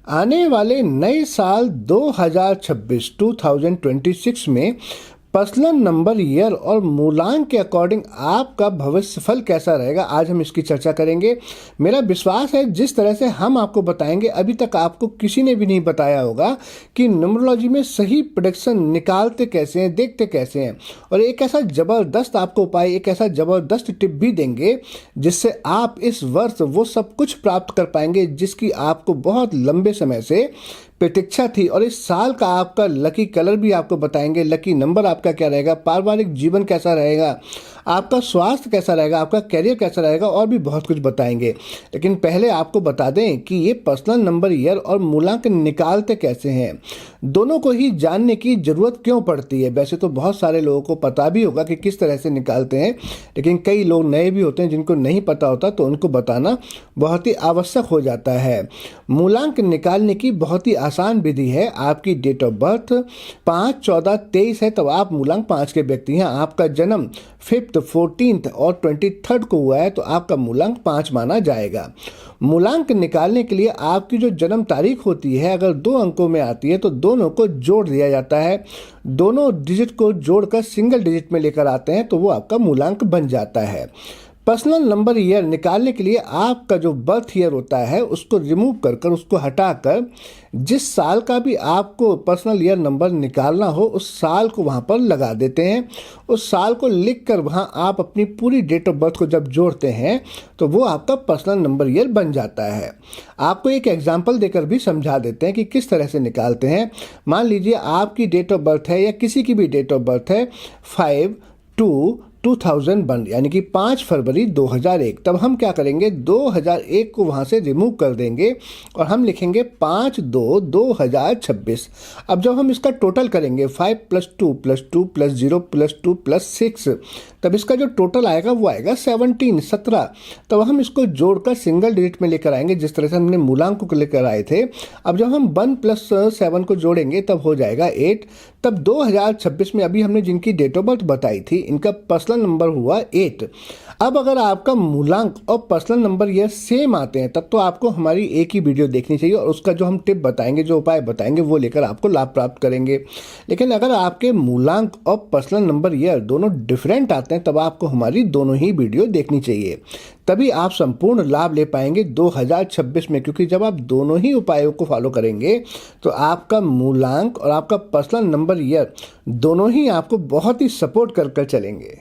आने वाले नए साल 2026 में पर्सनल नंबर, ईयर और मूलांक के अकॉर्डिंग आपका भविष्य फल कैसा रहेगा, आज हम इसकी चर्चा करेंगे। मेरा विश्वास है जिस तरह से हम आपको बताएंगे, अभी तक आपको किसी ने भी नहीं बताया होगा कि न्यूमरोलॉजी में सही प्रेडिक्शन निकालते कैसे हैं, देखते कैसे हैं। और एक ऐसा ज़बरदस्त आपको उपाय, एक ऐसा ज़बरदस्त टिप भी देंगे जिससे आप इस वर्ष वो सब कुछ प्राप्त कर पाएंगे जिसकी आपको बहुत लंबे समय से प्रतीक्षा थी। और इस साल का आपका लकी कलर भी आपको बताएंगे, लकी नंबर आपका क्या रहेगा, पारिवारिक जीवन कैसा रहेगा, आपका स्वास्थ्य कैसा रहेगा, आपका करियर कैसा रहेगा, और भी बहुत कुछ बताएंगे। लेकिन पहले आपको बता दें कि ये पर्सनल नंबर, ईयर और मूलांक निकालते कैसे हैं, दोनों को ही जानने की ज़रूरत क्यों पड़ती है। वैसे तो बहुत सारे लोगों को पता भी होगा कि किस तरह से निकालते हैं, लेकिन कई लोग नए भी होते हैं जिनको नहीं पता होता, तो उनको बताना बहुत ही आवश्यक हो जाता है। मूलांक निकालने की बहुत ही आसान विधि है। आपकी डेट ऑफ बर्थ 5, 14, 23 है, तब आप मूलांक 5 के व्यक्ति हैं। आपका जन्म 5th, 14th और 23rd को हुआ है, तो आपका मूलांक 5 माना जाएगा। मूलांक निकालने के लिए आपकी जो जन्म तारीख होती है, अगर 2 अंकों में आती है तो दोनों को जोड़ दिया जाता है। दोनों डिजिट को जोड़कर सिंगल डिजिट में लेकर आते हैं तो वो आपका मूलांक बन जाता है। पर्सनल नंबर, ईयर निकालने के लिए आपका जो बर्थ ईयर होता है उसको रिमूव कर उसको हटाकर जिस साल का भी आपको पर्सनल ईयर नंबर निकालना हो उस साल को वहाँ पर लगा देते हैं। उस साल को लिखकर वहाँ आप अपनी पूरी डेट ऑफ बर्थ को जब जोड़ते हैं तो वो आपका पर्सनल नंबर, ईयर बन जाता है। आपको एक एग्जाम्पल देकर भी समझा देते हैं कि किस तरह से निकालते हैं। मान लीजिए आपकी डेट ऑफ बर्थ है या किसी की भी डेट ऑफ बर्थ है 5/2/2001, यानी कि 5 फरवरी 2001। तब हम क्या करेंगे, 2001 को वहाँ से रिमूव कर देंगे और हम लिखेंगे 5/2/2026। अब जब हम इसका टोटल करेंगे 5 + 2 + 2 + 0 + 2 + 6, तब इसका जो टोटल आएगा वो आएगा 17। तब हम इसको जोड़कर सिंगल डिजिट में लेकर आएंगे जिस तरह से हमने मूलांक को लेकर आए थे। अब जब हम 1 + 7 को जोड़ेंगे तब हो जाएगा 8। तब 2026 में अभी हमने जिनकी डेट ऑफ बर्थ बताई थी इनका पर्सनल नंबर हुआ 8। अब अगर आपका मूलांक और पर्सनल नंबर ये सेम आते हैं तब तो आपको हमारी एक ही वीडियो देखनी चाहिए और उसका जो हम टिप बताएंगे, जो उपाय बताएंगे, वो लेकर आपको लाभ प्राप्त करेंगे। लेकिन अगर आपके मूलांक और पर्सनल नंबर ईयर दोनों डिफरेंट आते हैं तब आपको हमारी दोनों ही वीडियो देखनी चाहिए, तभी आप संपूर्ण लाभ ले पाएंगे 2026 में। क्योंकि जब आप दोनों ही उपायों को फॉलो करेंगे तो आपका मूलांक और आपका पर्सनल नंबर, ईयर दोनों ही आपको बहुत ही सपोर्ट कर चलेंगे।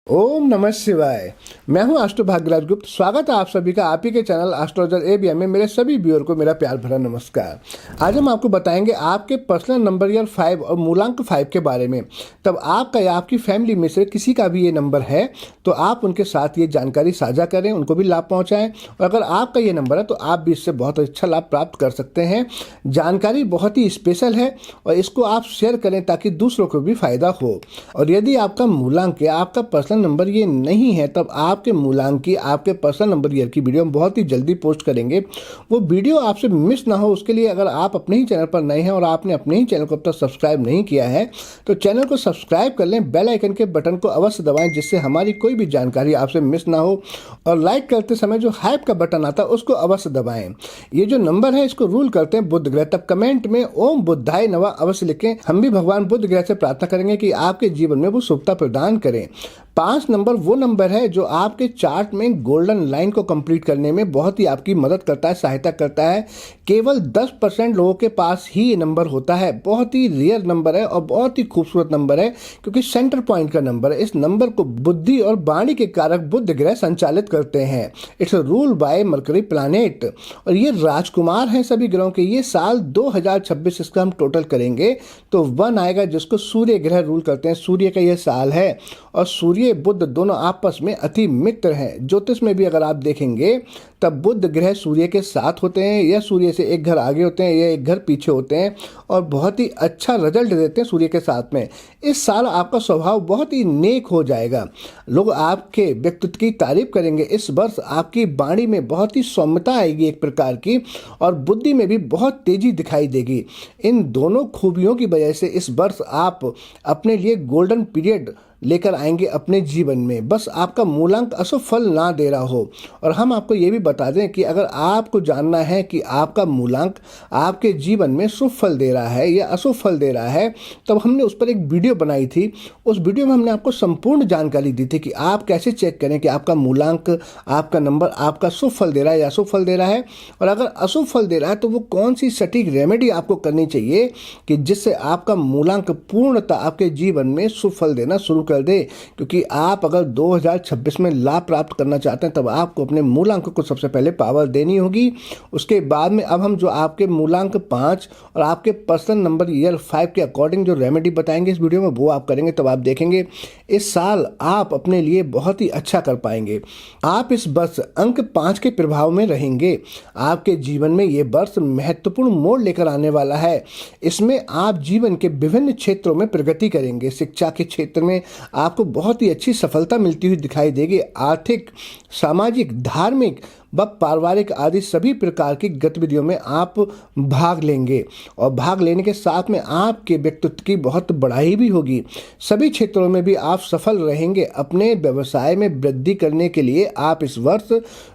ओम नमः शिवाय। मैं हूं एस्ट्रो भाग्यराज गुप्त। स्वागत है आप सभी का आप ही के चैनल एस्ट्रोलॉजर ABM में। मेरे सभी व्यूअर को मेरा प्यार भरा नमस्कार। आज हम आपको बताएंगे आपके पर्सनल नंबर ईयर 5 और मूलांक 5 के बारे में। तब आपका या आपकी फैमिली में से किसी का भी ये नंबर है तो आप उनके साथ ये जानकारी साझा करें, उनको भी लाभ पहुँचाएँ। और अगर आपका ये नंबर है तो आप भी इससे बहुत अच्छा लाभ प्राप्त कर सकते हैं। जानकारी बहुत ही स्पेशल है और इसको आप शेयर करें ताकि दूसरों को भी फायदा हो। और यदि आपका मूलांक या आपका पर्सनल नंबर ये नहीं है तब आपके मूलांक की, आपके पर्सनल नंबर ईयर की वीडियो हम बहुत ही जल्दी पोस्ट करेंगे। वो वीडियो आपसे मिस ना हो उसके लिए अगर आप अपने ही चैनल पर नए हैं और आपने अपने ही चैनल को अब तक सब्सक्राइब नहीं किया है तो चैनल को सब्सक्राइब कर लें, बेल आइकन के बटन को अवश्य दबाएं जिससे हमारी कोई भी जानकारी आपसे मिस ना हो। और लाइक करते समय जो हाइप का बटन आता है उसको अवश्य दबाएं। ये जो नंबर है इसको रूल करते हैं बुध ग्रह। तब कमेंट में ओम बुद्धाय नमः अवश्य लिखें। हम भी भगवान बुध ग्रह से प्रार्थना करेंगे कि आपके जीवन में वो शुभता प्रदान करें। 5 नंबर वो नंबर है जो आपके चार्ट में गोल्डन लाइन को कंप्लीट करने में बहुत ही आपकी मदद करता है, सहायता करता है। केवल 10% लोगों के पास ही ये नंबर होता है। बहुत ही रेयर नंबर है और बहुत ही खूबसूरत नंबर है क्योंकि सेंटर पॉइंट का नंबर है। इस नंबर को बुद्धि और वाणी के कारक बुध ग्रह संचालित करते हैं। It's rule by mercury planet और ये राजकुमार हैं सभी ग्रहों के। ये साल 2026 इसका हम टोटल करेंगे तो 1 आएगा जिसको सूर्य ग्रह रूल करते हैं। सूर्य का यह साल है और सूर्य बुध दोनों आपस में अति मित्र हैं। ज्योतिष में भी अगर आप देखेंगे तब बुध ग्रह सूर्य के साथ होते हैं या सूर्य से एक घर आगे होते हैं या एक घर पीछे होते हैं और बहुत ही अच्छा रिजल्ट देते हैं सूर्य के साथ में। इस साल आपका स्वभाव बहुत ही नेक हो जाएगा, लोग आपके व्यक्तित्व की तारीफ करेंगे। इस वर्ष आपकी वाणी में बहुत ही सौम्यता आएगी एक प्रकार की, और बुद्धि में भी बहुत तेजी दिखाई देगी। इन दोनों खूबियों की वजह से इस वर्ष आप अपने लिए गोल्डन पीरियड लेकर आएंगे अपने जीवन में। बस आपका मूलांक अशुभ फल ना दे रहा हो। और हम आपको ये भी बता दें कि अगर आपको जानना है कि आपका मूलांक आपके जीवन में शुभ फल दे रहा है या अशुभ फल दे रहा है, तब हमने उस पर एक वीडियो बनाई थी। उस वीडियो में हमने आपको संपूर्ण जानकारी दी थी कि आप कैसे चेक करें कि आपका मूलांक, आपका नंबर आपका शुभ फल दे रहा है या अशुभ फल दे रहा है। और अगर अशुभ फल दे रहा है तो वो कौन सी सटीक रेमेडी आपको करनी चाहिए कि जिससे आपका मूलांक पूर्णतः आपके जीवन में शुभ फल देना शुरू कर दे। क्योंकि आप अगर 2026 में लाभ प्राप्त करना चाहते हैं तब आपको अपने मूलांक को सबसे पहले पावर देनी होगी। उसके बाद में अब हम जो आपके मूलांक 5 और आपके पर्सनल नंबर ईयर 5 के अकॉर्डिंग जो रेमेडी बताएंगे इस वीडियो में, वो आप करेंगे। तब आप देखेंगे इस साल आप अपने लिए बहुत ही अच्छा कर पाएंगे। आप इस वर्ष अंक 5 के प्रभाव में रहेंगे। आपके जीवन में ये वर्ष महत्वपूर्ण मोड़ लेकर आने वाला है। इसमें आप जीवन के विभिन्न क्षेत्रों में प्रगति करेंगे। शिक्षा के क्षेत्र में आपको बहुत ही अच्छी सफलता मिलती हुई दिखाई देगी। आर्थिक, सामाजिक, धार्मिक व पारिवारिक आदि सभी प्रकार की गतिविधियों में आप भाग लेंगे और भाग लेने के साथ में आपके व्यक्तित्व की बहुत बढ़ाई भी होगी। सभी क्षेत्रों में भी आप सफल रहेंगे। अपने व्यवसाय में वृद्धि करने के लिए आप इस वर्ष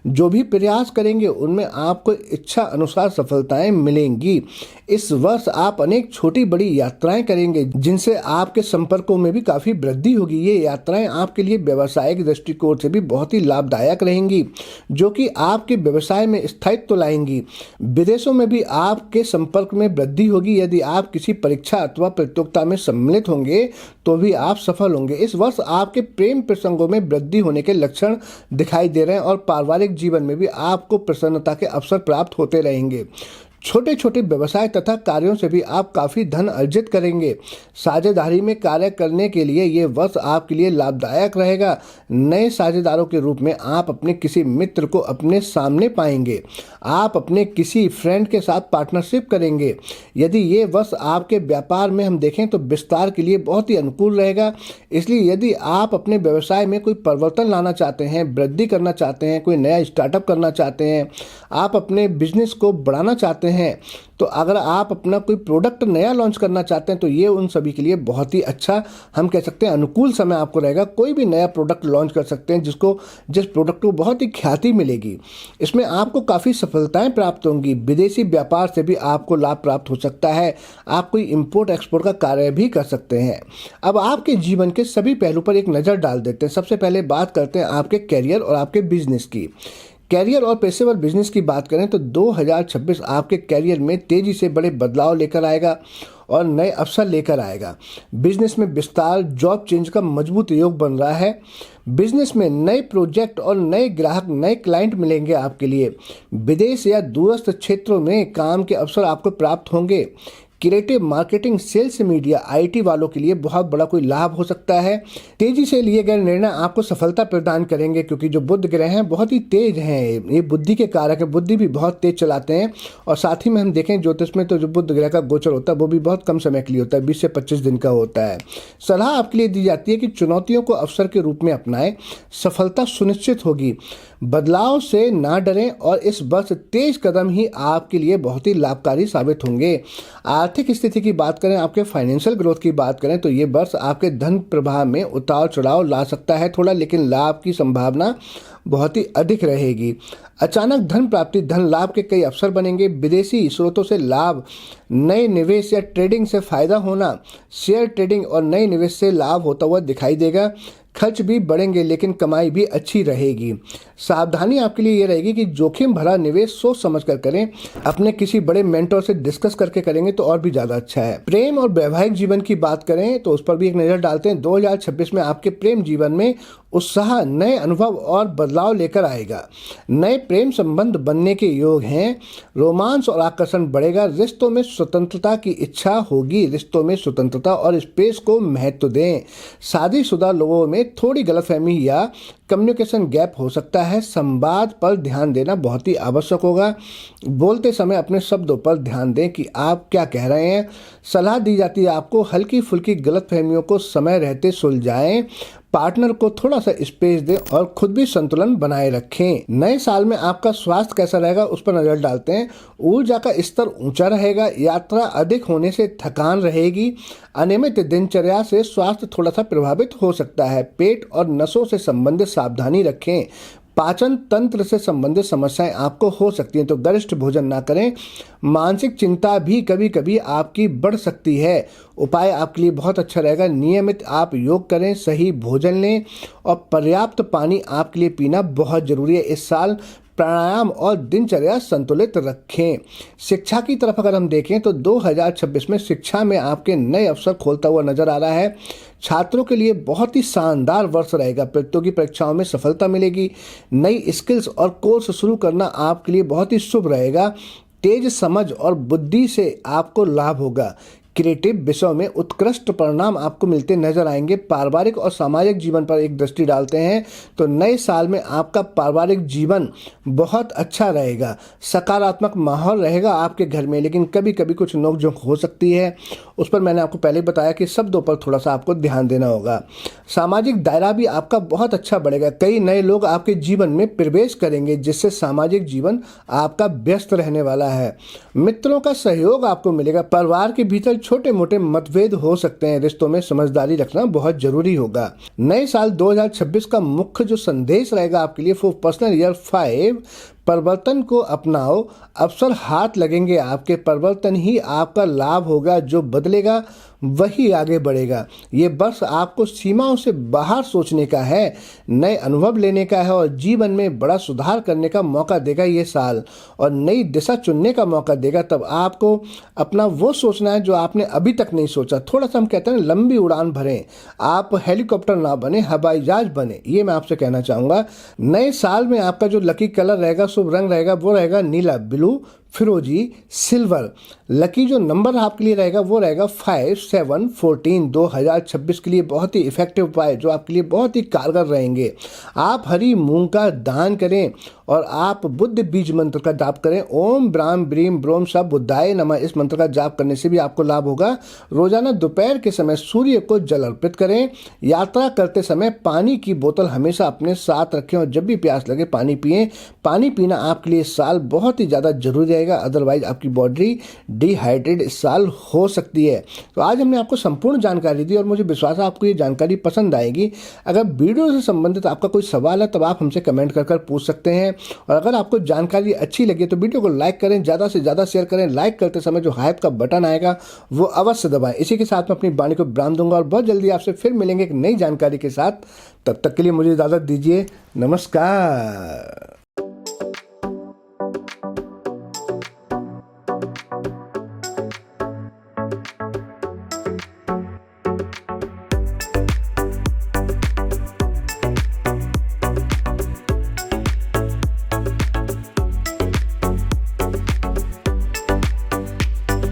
जो भी प्रयास करेंगे उनमें आपको इच्छा अनुसार सफलताएं मिलेंगी। इस वर्ष आप अनेक छोटी बड़ी यात्राएं करेंगे जिनसे आपके संपर्कों में भी काफ़ी वृद्धि होगी। ये यात्राएं आपके लिए व्यवसायिक दृष्टिकोण से भी बहुत ही लाभदायक रहेंगी, जो कि आपके व्यवसाय में स्थायित्व लाएंगी। विदेशों में भी आपके संपर्क में वृद्धि होगी। यदि आप किसी परीक्षा अथवा प्रतियोगिता में सम्मिलित होंगे तो भी आप सफल होंगे। इस वर्ष आपके प्रेम प्रसंगों में वृद्धि होने के लक्षण दिखाई दे रहे हैं और पारिवारिक जीवन में भी आपको प्रसन्नता के अवसर प्राप्त होते रहेंगे। छोटे छोटे व्यवसाय तथा कार्यों से भी आप काफ़ी धन अर्जित करेंगे। साझेदारी में कार्य करने के लिए ये वर्ष आपके लिए लाभदायक रहेगा। नए साझेदारों के रूप में आप अपने किसी मित्र को अपने सामने पाएंगे। आप अपने किसी फ्रेंड के साथ पार्टनरशिप करेंगे। यदि ये वर्ष आपके व्यापार में हम देखें तो विस्तार के लिए बहुत ही अनुकूल रहेगा। इसलिए यदि आप अपने व्यवसाय में कोई परिवर्तन लाना चाहते हैं, वृद्धि करना चाहते हैं, कोई नया स्टार्टअप करना चाहते हैं, आप अपने बिजनेस को बढ़ाना चाहते हैं, तो अगर आप अपना कोई प्रोडक्ट नया लॉन्च करना चाहते हैं तो ये उन सभी के लिए बहुत ही अच्छा, हम कह सकते हैं अनुकूल समय आपको रहेगा। कोई भी नया प्रोडक्ट लॉन्च कर सकते हैं जिस प्रोडक्ट को बहुत ही ख्याति मिलेगी। इसमें आपको काफ़ी सफलताएं प्राप्त होंगी। विदेशी व्यापार से भी आपको लाभ प्राप्त हो सकता है। आप कोई इंपोर्ट एक्सपोर्ट का कार्य भी कर सकते हैं। अब आपके जीवन के सभी पहलू पर एक नज़र डाल देते हैं। सबसे पहले बात करते हैं आपके कैरियर और आपके बिजनेस की। कैरियर और पेशेवर बिजनेस की बात करें तो 2026 आपके कैरियर में तेजी से बड़े बदलाव लेकर आएगा और नए अवसर लेकर आएगा। बिजनेस में विस्तार, जॉब चेंज का मजबूत योग बन रहा है। बिजनेस में नए प्रोजेक्ट और नए ग्राहक, नए क्लाइंट मिलेंगे आपके लिए। विदेश या दूरस्थ क्षेत्रों में काम के अवसर आपको प्राप्त होंगे। Creative marketing, sales, media, IT वालों के लिए बहुत बड़ा कोई लाभ हो सकता है। तेजी से लिए गए निर्णय आपको सफलता प्रदान करेंगे क्योंकि जो बुध ग्रह हैं बहुत ही तेज हैं। ये बुद्धि के कारक हैं, बुद्धि भी बहुत तेज चलाते हैं। और साथ ही में हम देखें ज्योतिष में तो जो बुध ग्रह का गोचर होता है वो भी बहुत कम समय के लिए होता है, 20 से 25 दिन का होता है। सलाह आपके लिए दी जाती है कि चुनौतियों को अवसर के रूप में अपनाएं, सफलता सुनिश्चित होगी। बदलाव से ना डरें और इस वर्ष तेज कदम ही आपके लिए बहुत ही लाभकारी साबित होंगे। आर्थिक स्थिति की बात करें, आपके फाइनेंशियल ग्रोथ की बात करें तो ये वर्ष आपके धन प्रवाह में उतार चढ़ाव ला सकता है थोड़ा, लेकिन लाभ की संभावना बहुत ही अधिक रहेगी। अचानक धन प्राप्ति, धन लाभ के कई अवसर बनेंगे। विदेशी स्रोतों से लाभ, नए निवेश या ट्रेडिंग से फायदा होना, शेयर ट्रेडिंग और नए निवेश से लाभ होता हुआ दिखाई देगा। खर्च भी बढ़ेंगे लेकिन कमाई भी अच्छी रहेगी। सावधानी आपके लिए ये रहेगी कि जोखिम भरा निवेश सोच समझ कर करें। अपने किसी बड़े मेंटर से डिस्कस करके करेंगे तो और भी ज़्यादा अच्छा है। प्रेम और वैवाहिक जीवन की बात करें तो उस पर भी एक नज़र डालते हैं। 2026 में आपके प्रेम जीवन में उत्साह नए अनुभव और बदलाव लेकर आएगा। नए प्रेम संबंध बनने के योग हैं। रोमांस और आकर्षण बढ़ेगा। रिश्तों में स्वतंत्रता की इच्छा होगी। रिश्तों में स्वतंत्रता और स्पेस को महत्व दें। शादीशुदा लोगों में थोड़ी गलतफहमी या कम्युनिकेशन गैप हो सकता है। संवाद पर ध्यान देना बहुत ही आवश्यक होगा। बोलते समय अपने शब्दों पर ध्यान दें कि आप क्या कह रहे हैं। सलाह दी जाती है आपको हल्की फुल्की गलतफहमियों को समय रहते सुलझाएं। पार्टनर को थोड़ा सा स्पेस दें और खुद भी संतुलन बनाए रखें। नए साल में आपका स्वास्थ्य कैसा रहेगा उस पर नजर डालते हैं। ऊर्जा का स्तर ऊंचा रहेगा। यात्रा अधिक होने से थकान रहेगी। अनियमित दिनचर्या से स्वास्थ्य थोड़ा सा प्रभावित हो सकता है। पेट और नसों से संबंधित सावधानी रखें। पाचन तंत्र से संबंधित समस्याएं आपको हो सकती हैं, तो गरिष्ठ भोजन ना करें। मानसिक चिंता भी कभी कभी आपकी बढ़ सकती है। उपाय आपके लिए बहुत अच्छा रहेगा। नियमित आप योग करें, सही भोजन लें और पर्याप्त पानी आपके लिए पीना बहुत जरूरी है। इस साल प्राणायाम और दिनचर्या संतुलित रखें। शिक्षा की तरफ अगर हम देखें तो 2026 में शिक्षा में आपके नए अवसर खोलता हुआ नजर आ रहा है। छात्रों के लिए बहुत ही शानदार वर्ष रहेगा। प्रतियोगी परीक्षाओं में सफलता मिलेगी। नई स्किल्स और कोर्स शुरू करना आपके लिए बहुत ही शुभ रहेगा। तेज समझ और बुद्धि से आपको लाभ होगा। क्रिएटिव विषयों में उत्कृष्ट परिणाम आपको मिलते नजर आएंगे। पारिवारिक और सामाजिक जीवन पर एक दृष्टि डालते हैं तो नए साल में आपका पारिवारिक जीवन बहुत अच्छा रहेगा। सकारात्मक माहौल रहेगा आपके घर में, लेकिन कभी कभी कुछ नोकझोंक हो सकती है। उस पर मैंने आपको पहले बताया कि शब्दों पर थोड़ा सा आपको ध्यान देना होगा। सामाजिक दायरा भी आपका बहुत अच्छा बढ़ेगा। कई नए लोग आपके जीवन में प्रवेश करेंगे, जिससे सामाजिक जीवन आपका व्यस्त रहने वाला है। मित्रों का सहयोग आपको मिलेगा। परिवार के भीतर छोटे मोटे मतभेद हो सकते हैं। रिश्तों में समझदारी रखना बहुत जरूरी होगा। नए साल 2026 का मुख्य जो संदेश रहेगा आपके लिए वो पर्सनल ईयर 5 परिवर्तन को अपनाओ। अवसर हाथ लगेंगे आपके। परिवर्तन ही आपका लाभ होगा। जो बदलेगा वही आगे बढ़ेगा। ये वर्ष आपको सीमाओं से बाहर सोचने का है, नए अनुभव लेने का है और जीवन में बड़ा सुधार करने का मौका देगा ये साल, और नई दिशा चुनने का मौका देगा। तब आपको अपना वो सोचना है जो आपने अभी तक नहीं सोचा। थोड़ा सा हम कहते हैं लंबी उड़ान भरें। आप हेलीकॉप्टर ना बने, हवाई जहाज बने, ये मैं आपसे कहना चाहूँगा। नए साल में आपका जो लकी कलर रहेगा, शुभ रंग रहेगा, वो रहेगा नीला, ब्लू, फिरोजी, सिल्वर। लकी जो नंबर आपके लिए रहेगा वो रहेगा 5, 7, 14। 2026 के लिए बहुत ही इफेक्टिव उपाय जो आपके लिए बहुत ही कारगर रहेंगे। आप हरी मूंग का दान करें और आप बुद्ध बीज मंत्र का जाप करें। ओम ब्राम ब्रीम ब्रोम सा बुद्धाय नमः, इस मंत्र का जाप करने से भी आपको लाभ होगा। रोजाना दोपहर के समय सूर्य को जल अर्पित करें। यात्रा करते समय पानी की बोतल हमेशा अपने साथ रखें और जब भी प्यास लगे पानी पिएं। पानी पीना आपके लिए इस साल बहुत ही ज़्यादा जरूरी रहेगा, अदरवाइज आपकी बॉडी डिहाइड्रेट इस साल हो सकती है। तो आज हमने आपको संपूर्ण जानकारी दी और मुझे विश्वास है आपको ये जानकारी पसंद आएगी। अगर वीडियो से संबंधित आपका कोई सवाल है तब आप हमसे कमेंट कर पूछ सकते हैं। और अगर आपको जानकारी अच्छी लगी तो वीडियो को लाइक करें, ज़्यादा से ज़्यादा शेयर करें। लाइक करते समय जो हाइप का बटन आएगा वो अवश्य दबाएं। इसी के साथ मैं अपनी वाणी को विराम दूंगा और बहुत जल्दी आपसे फिर मिलेंगे एक नई जानकारी के साथ। तब तक के लिए मुझे इजाज़त दीजिए। नमस्कार।